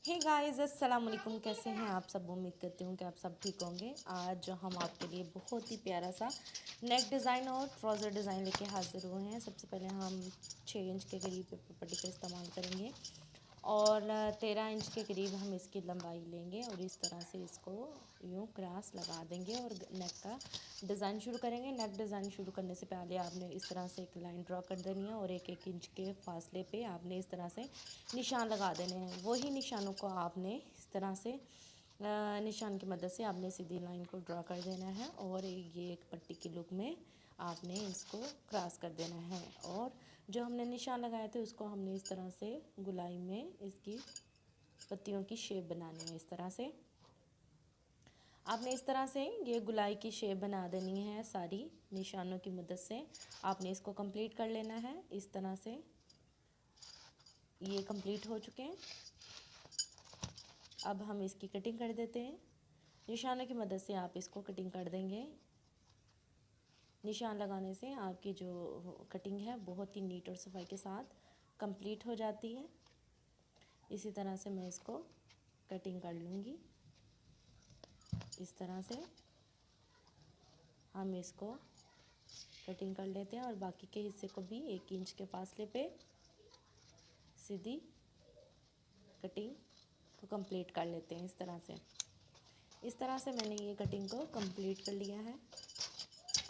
Hey guys, अस्सलाम वालेकुम। कैसे हैं आप सब? उम्मीद करती हूँ कि आप सब ठीक होंगे। आज हम आपके लिए बहुत ही प्यारा सा नेक डिज़ाइन और ट्राउज़र डिज़ाइन लेके हाज़िर हुए हैं। सबसे पहले हम 6 इंच के करीब पेपर पट्टी का इस्तेमाल करेंगे और 13 इंच के करीब हम इसकी लंबाई लेंगे और इस तरह से इसको यूँ क्रॉस लगा देंगे और नेक का डिज़ाइन शुरू करेंगे। नेक डिज़ाइन शुरू करने से पहले आपने इस तरह से एक लाइन ड्रॉ कर देनी है और एक एक इंच के फासले पे आपने इस तरह से निशान लगा देने हैं। वही निशानों को आपने इस तरह से निशान की मदद से आपने सीधी लाइन को ड्रॉ कर देना है और ये एक पट्टी की लुक में आपने इसको क्रॉस कर देना है। और जो हमने निशान लगाए थे उसको हमने इस तरह से गुलाई में इसकी पत्तियों की शेप बनानी है। इस तरह से आपने इस तरह से ये गुलाई की शेप बना देनी है। सारी निशानों की मदद से आपने इसको कंप्लीट कर लेना है। इस तरह से ये कंप्लीट हो चुके हैं। अब हम इसकी कटिंग कर देते हैं। निशानों की मदद से आप इसको कटिंग कर देंगे। निशान लगाने से आपकी जो कटिंग है बहुत ही नीट और सफाई के साथ कंप्लीट हो जाती है। इसी तरह से मैं इसको कटिंग कर लूँगी। इस तरह से हम इसको कटिंग कर लेते हैं और बाकी के हिस्से को भी 1 इंच के फासले पे सीधी कटिंग को कंप्लीट कर लेते हैं। इस तरह से मैंने ये कटिंग को कंप्लीट कर लिया है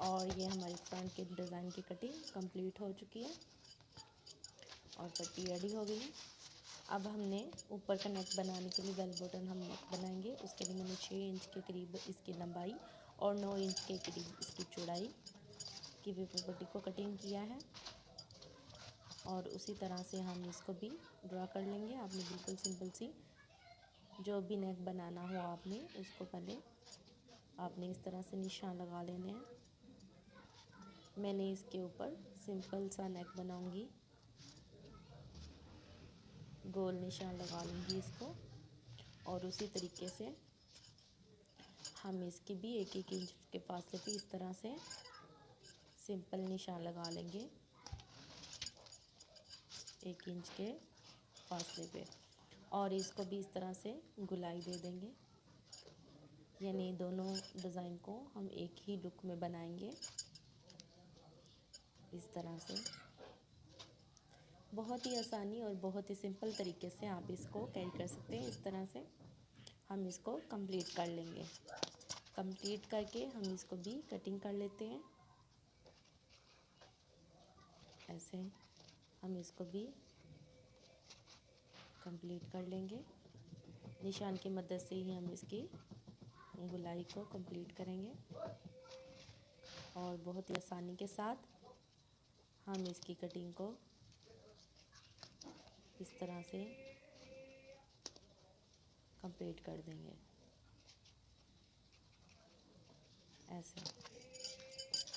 और ये हमारी फ्रंट के डिज़ाइन की कटिंग कंप्लीट हो चुकी है और पट्टी रेडी हो गई है। अब हमने ऊपर का नेक बनाने के लिए बेल बटन हम नेक बनाएंगे। उसके लिए मैंने 6 इंच के करीब इसकी लंबाई और 9 इंच के करीब इसकी चौड़ाई की पेपर पट्टी को कटिंग किया है और उसी तरह से हम इसको भी ड्रा कर लेंगे। आपने बिल्कुल सिंपल सी जो भी नेक बनाना हो आपने उसको पहले आपने इस तरह से निशान लगा लेने हैं। मैंने इसके ऊपर सिंपल सा नेक बनाऊंगी, गोल निशान लगा लूँगी इसको और उसी तरीके से हम इसकी भी 1 इंच के फासले पे इस तरह से सिंपल निशान लगा लेंगे 1 इंच के फासले पे और इसको भी इस तरह से गुलाई दे देंगे। यानी दोनों डिज़ाइन को हम एक ही लुक में बनाएंगे। इस तरह से बहुत ही आसानी और बहुत ही सिंपल तरीके से आप इसको कैरी कर सकते हैं। इस तरह से हम इसको कंप्लीट कर लेंगे। कंप्लीट करके हम इसको भी कटिंग कर लेते हैं। ऐसे हम इसको भी कंप्लीट कर लेंगे। निशान की मदद से ही हम इसकी गुलाई को कंप्लीट करेंगे और बहुत ही आसानी के साथ हम इसकी कटिंग को इस तरह से कंप्लीट कर देंगे। ऐसे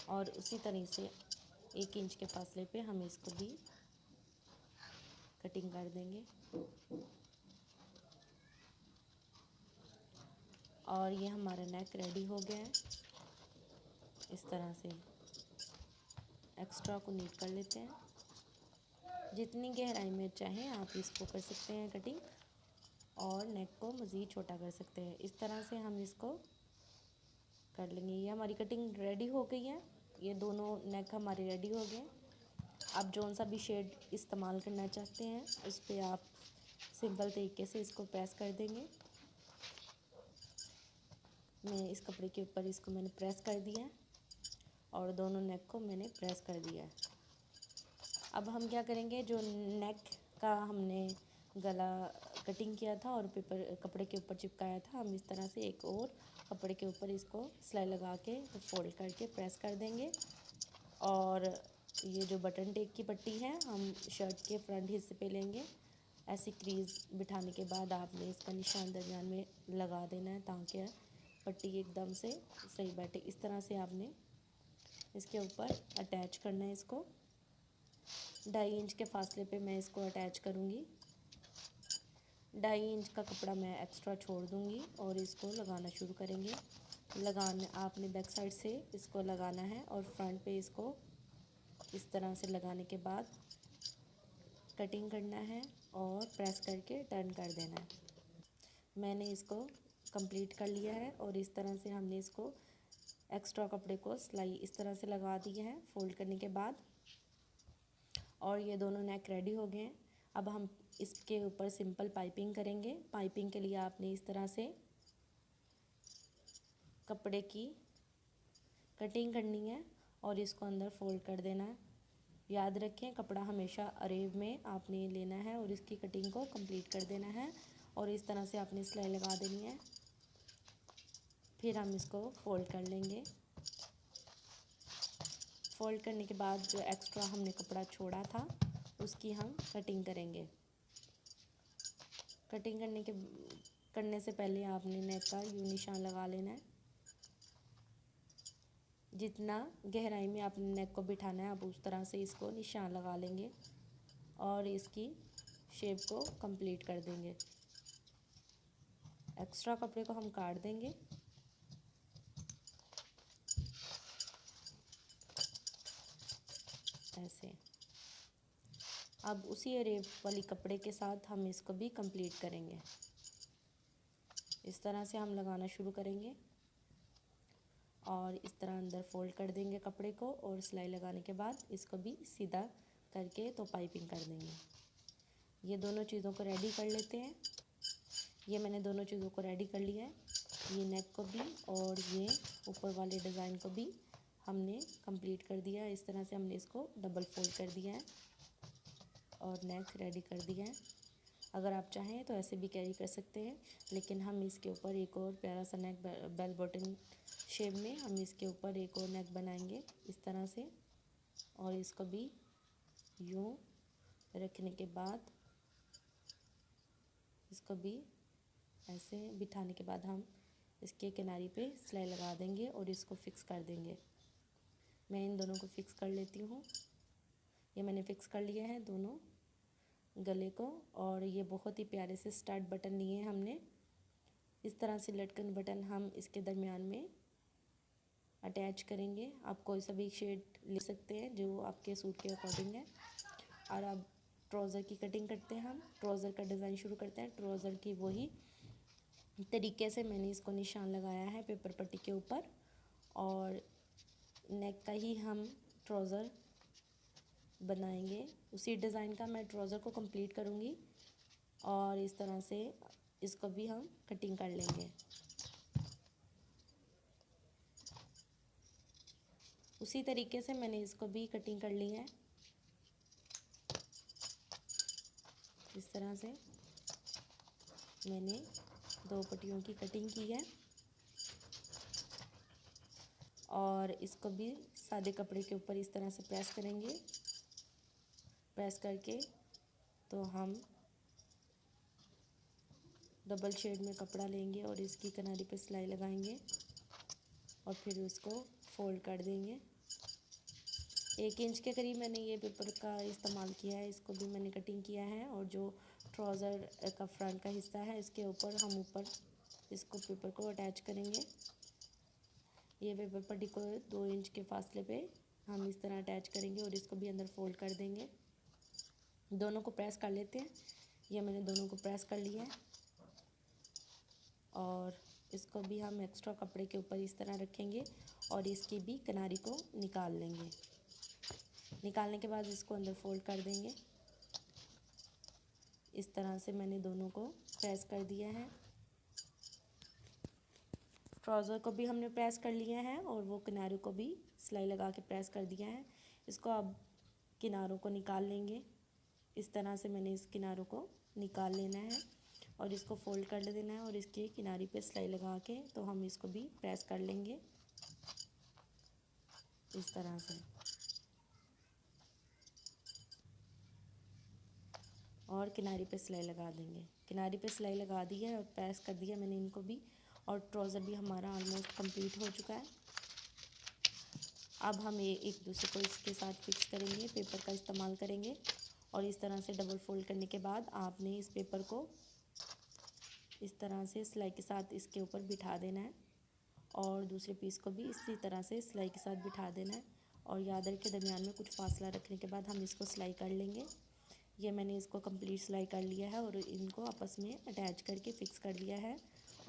और उसी तरह से 1 इंच के फासले पे हम इसको भी कटिंग कर देंगे और ये हमारा नेक रेडी हो गया है। इस तरह से एक्स्ट्रा को नीट कर लेते हैं। जितनी गहराई में चाहें आप इसको कर सकते हैं कटिंग और नेक को मज़ीद छोटा कर सकते हैं। इस तरह से हम इसको कर लेंगे। ये हमारी कटिंग रेडी हो गई है। ये दोनों नेक हमारे रेडी हो गए। आप जौन सा भी शेड इस्तेमाल करना चाहते हैं उस पर आप सिंपल तरीके से इसको प्रेस कर देंगे। मैं इस कपड़े के ऊपर इसको मैंने प्रेस कर दिया है और दोनों नेक को मैंने प्रेस कर दिया है। अब हम क्या करेंगे, जो नेक का हमने गला कटिंग किया था और पेपर कपड़े के ऊपर चिपकाया था, हम इस तरह से एक और कपड़े के ऊपर इसको सिलाई लगा के तो फोल्ड करके प्रेस कर देंगे। और ये जो बटन टेक की पट्टी है हम शर्ट के फ्रंट हिस्से पे लेंगे। ऐसी क्रीज बिठाने के बाद आपने इसका निशान दरमियान में लगा देना है ताकि पट्टी एकदम से सही बैठे। इस तरह से आपने इसके ऊपर अटैच करना है। इसको 2.5 इंच के फासले पे मैं इसको अटैच करूँगी। 2.5 इंच का कपड़ा मैं एक्स्ट्रा छोड़ दूँगी और इसको लगाना शुरू करेंगे। आपने बैक साइड से इसको लगाना है और फ्रंट पे इसको इस तरह से लगाने के बाद कटिंग करना है और प्रेस करके टर्न कर देना है। मैंने इसको कंप्लीट कर लिया है और इस तरह से हमने इसको एक्स्ट्रा कपड़े को सिलाई इस तरह से लगा दिए हैं फोल्ड करने के बाद। और ये दोनों नेक रेडी हो गए हैं। अब हम इसके ऊपर सिंपल पाइपिंग करेंगे। पाइपिंग के लिए आपने इस तरह से कपड़े की कटिंग करनी है और इसको अंदर फोल्ड कर देना है। याद रखें, कपड़ा हमेशा अरेब में आपने लेना है और इसकी कटिंग को कंप्लीट कर देना है और इस तरह से आपने सिलाई लगा देनी है। फिर हम इसको फोल्ड कर लेंगे। फोल्ड करने के बाद जो एक्स्ट्रा हमने कपड़ा छोड़ा था उसकी हम कटिंग करेंगे। कटिंग करने से पहले आपने नेक का यूं निशान लगा लेना है। जितना गहराई में आपने नेक को बिठाना है आप उस तरह से इसको निशान लगा लेंगे और इसकी शेप को कंप्लीट कर देंगे। एक्स्ट्रा कपड़े को हम काट देंगे। ऐसे अब उसी अरेब वाली कपड़े के साथ हम इसको भी कंप्लीट करेंगे। इस तरह से हम लगाना शुरू करेंगे और इस तरह अंदर फोल्ड कर देंगे कपड़े को और सिलाई लगाने के बाद इसको भी सीधा करके तो पाइपिंग कर देंगे। ये दोनों चीज़ों को रेडी कर लेते हैं। ये मैंने दोनों चीज़ों को रेडी कर लिया है। ये नेक को भी और ये ऊपर वाले डिज़ाइन को भी हमने कंप्लीट कर दिया है। इस तरह से हमने इसको डबल फोल्ड कर दिया है और नेक रेडी कर दिया है। अगर आप चाहें तो ऐसे भी कैरी कर सकते हैं, लेकिन हम इसके ऊपर एक और प्यारा सा नेक बेल बॉटम शेप में हम इसके ऊपर एक और नेक बनाएंगे इस तरह से। और इसको भी यूँ रखने के बाद इसको भी ऐसे बिठाने के बाद हम इसके किनारे पे सिलाई लगा देंगे और इसको फिक्स कर देंगे। मैं इन दोनों को फिक्स कर लेती हूँ। ये मैंने फिक्स कर लिया है दोनों गले को। और ये बहुत ही प्यारे से स्टार्ट बटन लिए हैं हमने। इस तरह से लटकन बटन हम इसके दरमियान में अटैच करेंगे। आप कोई सा भी शेड ले सकते हैं जो आपके सूट के अकॉर्डिंग है। और अब ट्राउज़र की कटिंग करते हैं। हम ट्राउज़र का डिज़ाइन शुरू करते हैं। ट्राउज़र की वही तरीके से मैंने इसको निशान लगाया है पेपर पट्टी के ऊपर और नेक का ही हम ट्राउज़र बनाएंगे। उसी डिज़ाइन का मैं ट्राउज़र को कंप्लीट करूँगी और इस तरह से इसको भी हम कटिंग कर लेंगे। उसी तरीके से मैंने इसको भी कटिंग कर ली है। इस तरह से मैंने दो पट्टियों की कटिंग की है और इसको भी सादे कपड़े के ऊपर इस तरह से प्रेस करेंगे। प्रेस करके तो हम डबल शेड में कपड़ा लेंगे और इसकी किनारे पे सिलाई लगाएंगे और फिर उसको फोल्ड कर देंगे। 1 इंच के करीब मैंने ये पेपर का इस्तेमाल किया है। इसको भी मैंने कटिंग किया है और जो ट्राउज़र का फ्रंट का हिस्सा है इसके ऊपर हम ऊपर इसको पेपर को अटैच करेंगे। ये पेपर पट्टी को 2 इंच के फासले पे हम इस तरह अटैच करेंगे और इसको भी अंदर फोल्ड कर देंगे। दोनों को प्रेस कर लेते हैं। ये मैंने दोनों को प्रेस कर लिया है और इसको भी हम एक्स्ट्रा कपड़े के ऊपर इस तरह रखेंगे और इसकी भी किनारी को निकाल लेंगे। निकालने के बाद इसको अंदर फोल्ड कर देंगे। इस तरह से मैंने दोनों को प्रेस कर दिया है। ट्राउज़र को भी हमने प्रेस कर लिया है और वो किनारों को भी सिलाई लगा के प्रेस कर दिया है। इसको अब किनारों को निकाल लेंगे। इस तरह से मैंने इस किनारों को निकाल लेना है और इसको फोल्ड कर देना है और इसके किनारे पे सिलाई लगा के तो हम इसको भी प्रेस कर लेंगे इस तरह से। और किनारे पे सिलाई लगा देंगे। किनारे पे सिलाई लगा दी है और प्रेस कर दिया मैंने इनको भी और ट्राउज़र भी हमारा ऑलमोस्ट कंप्लीट हो चुका है। अब हम एक दूसरे को इसके साथ फिक्स करेंगे, पेपर का इस्तेमाल करेंगे और इस तरह से डबल फोल्ड करने के बाद आपने इस पेपर को इस तरह से सिलाई के साथ इसके ऊपर बिठा देना है और दूसरे पीस को भी इसी तरह से सिलाई के साथ बिठा देना है और याद रखें दरमियान में कुछ फासला रखने के बाद हम इसको सिलाई कर लेंगे। ये मैंने इसको कंप्लीट सिलाई कर लिया है और इनको आपस में अटैच करके फ़िक्स कर लिया है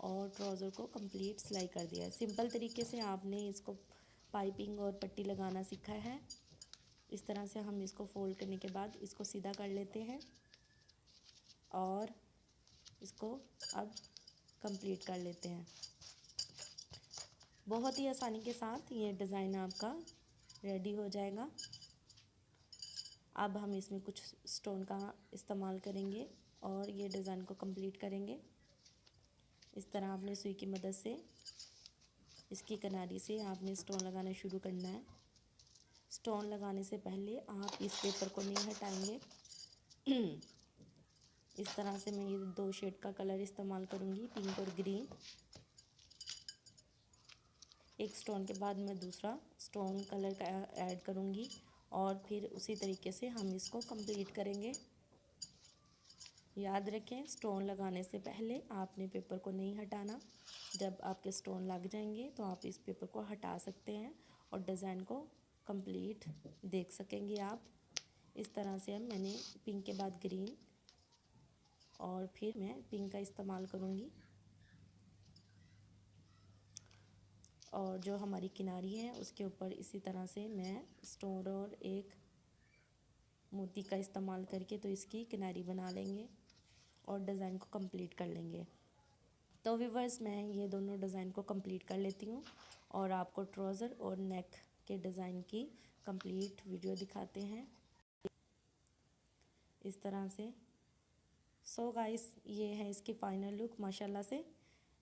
और ट्राउज़र को कंप्लीट सिलाई कर दिया है। सिंपल तरीके से आपने इसको पाइपिंग और पट्टी लगाना सीखा है। इस तरह से हम इसको फोल्ड करने के बाद इसको सीधा कर लेते हैं और इसको अब कंप्लीट कर लेते हैं। बहुत ही आसानी के साथ ये डिज़ाइन आपका रेडी हो जाएगा। अब हम इसमें कुछ स्टोन का इस्तेमाल करेंगे और ये डिज़ाइन को कंप्लीट करेंगे। इस तरह आपने सुई की मदद से इसकी किनारी से आपने स्टोन लगाना शुरू करना है। स्टोन लगाने से पहले आप इस पेपर को नहीं हटाएंगे। इस तरह से मैं ये 2 शेड का कलर इस्तेमाल करूँगी, पिंक और ग्रीन। एक स्टोन के बाद मैं दूसरा स्टोन कलर का ऐड करूँगी और फिर उसी तरीके से हम इसको कंप्लीट करेंगे। याद रखें, स्टोन लगाने से पहले आपने पेपर को नहीं हटाना। जब आपके स्टोन लग जाएंगे तो आप इस पेपर को हटा सकते हैं और डिज़ाइन को कंप्लीट देख सकेंगे आप। इस तरह से अब मैंने पिंक के बाद ग्रीन और फिर मैं पिंक का इस्तेमाल करूँगी और जो हमारी किनारी है उसके ऊपर इसी तरह से मैं स्टोन और एक मोती का इस्तेमाल करके तो इसकी किनारी बना लेंगे और डिज़ाइन को कंप्लीट कर लेंगे। तो व्यूअर्स, मैं ये दोनों डिज़ाइन को कंप्लीट कर लेती हूँ और आपको ट्राउज़र और नेक के डिज़ाइन की कंप्लीट वीडियो दिखाते हैं इस तरह से। सो गाइस, ये है इसकी फ़ाइनल लुक माशाल्लाह से।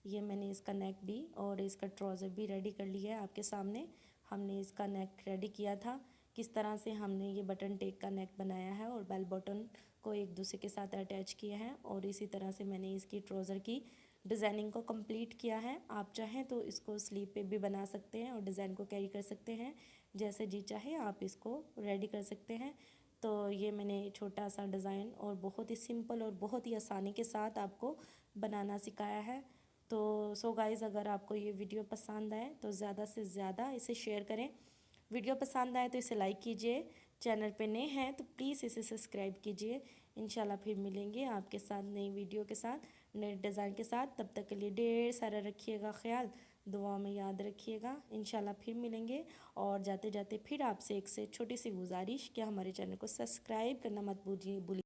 ये मैंने इसका नेक भी और इसका ट्राउज़र भी रेडी कर लिया है आपके सामने। हमने इसका नेक रेडी किया था, किस तरह से हमने ये बटन टेक का नेक बनाया है और बेल बटन को एक दूसरे के साथ अटैच किया है और इसी तरह से मैंने इसकी ट्राउज़र की डिज़ाइनिंग को कंप्लीट किया है। आप चाहें तो इसको स्लीव पे भी बना सकते हैं और डिज़ाइन को कैरी कर सकते हैं, जैसे जी चाहे आप इसको रेडी कर सकते हैं। तो ये मैंने छोटा सा डिज़ाइन और बहुत ही सिंपल और बहुत ही आसानी के साथ आपको बनाना सिखाया है। तो सो गाइज़, अगर आपको ये वीडियो पसंद आए तो ज़्यादा से ज़्यादा इसे शेयर करें। वीडियो पसंद आए तो इसे लाइक कीजिए। चैनल पे नए हैं तो प्लीज़ इसे सब्सक्राइब कीजिए। इंशाल्लाह फिर मिलेंगे आपके साथ नई वीडियो के साथ, नए डिज़ाइन के साथ। तब तक के लिए ढेर सारा रखिएगा ख्याल, दुआ में याद रखिएगा। इंशाल्लाह फिर मिलेंगे और जाते जाते फिर आपसे एक से छोटी सी गुजारिश कि हमारे चैनल को सब्सक्राइब करना मत भूलिए।